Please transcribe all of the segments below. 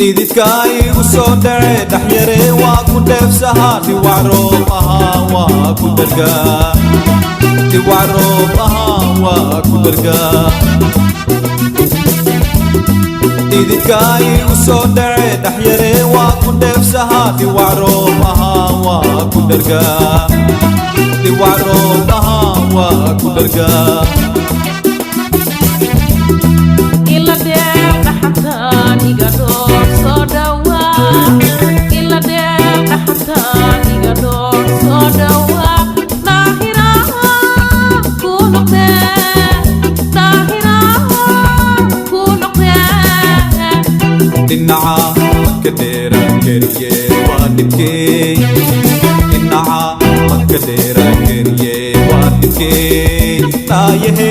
ididkaay u soo dhacay dhaxyare waa ku dheefsahaa dhiwac roob ahaa waa ku dhargaa dhiwac roob ahaa waa ku dhargaa ididkaay u soo dhacay dhaxyare waa ku dheefsahaa dhiwac roob ahaa waa ku dhargaa dhiwac roob ahaa waa ku dhargaa Innaca makadera keriye wadike Innaca makadera keriye wadike Tayehe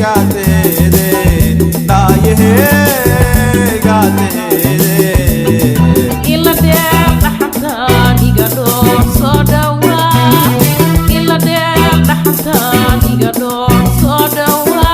gatede Tayehe gatede Illa der dhaxta iga door soo dhawa Illa der dhaxta iga door soo dhawa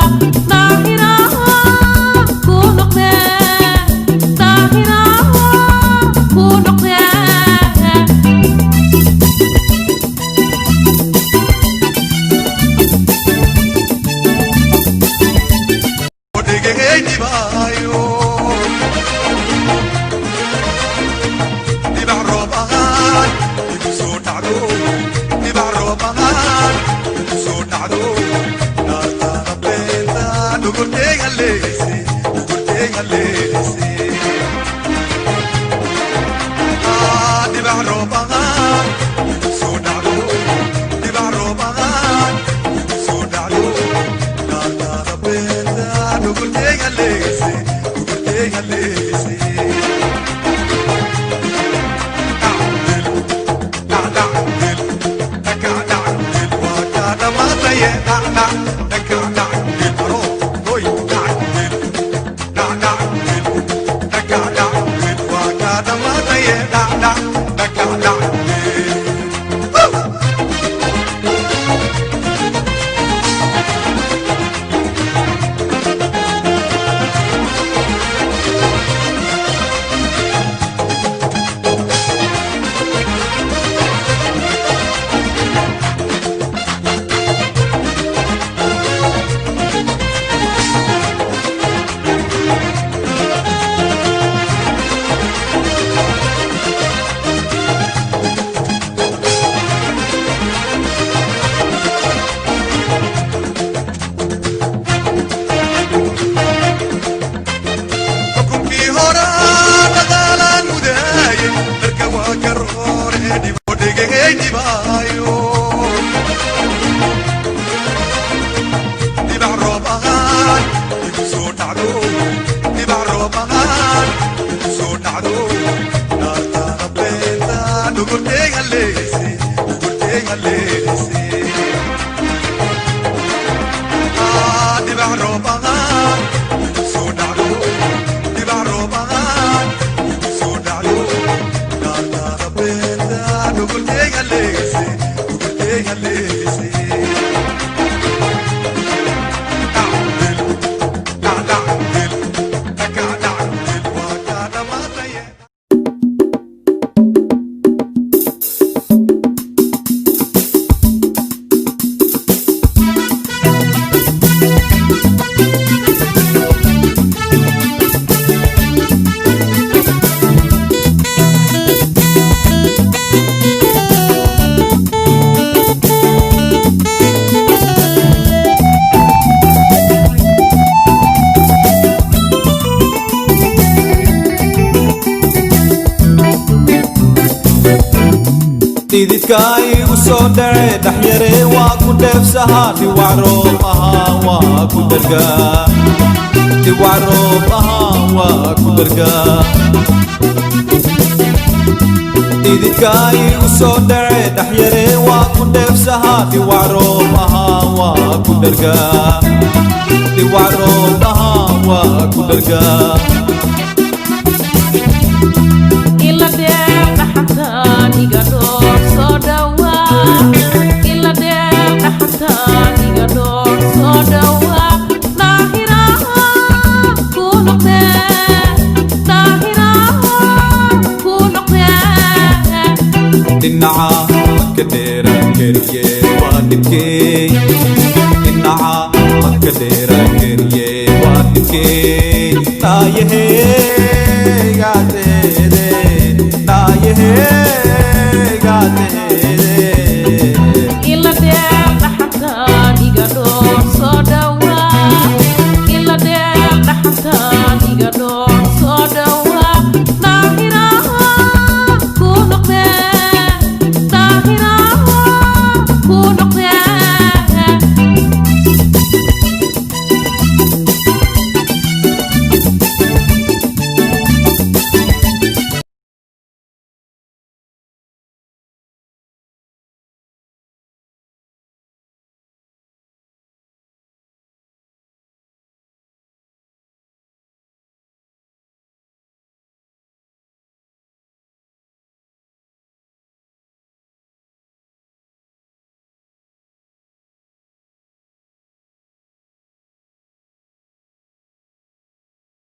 ididkaay u soo dhacay dhaxyare waa ku dheefsahaa dhiwac roob ahaa waa ku dhargaa dhiwac roob ahaa waa ku dhargaa ididkaay u soo dhacay dhaxyare waa ku dheefsahaa dhiwac roob ahaa waa ku dhargaa dhiwac roob ahaa waa ku dhargaa Illa der dhaxta iga door soo dhawa Illa der dhaxta iga door soo dhawa Tahira ku noqde كريه وانكي النعا مكديرا كريه وانكي تايه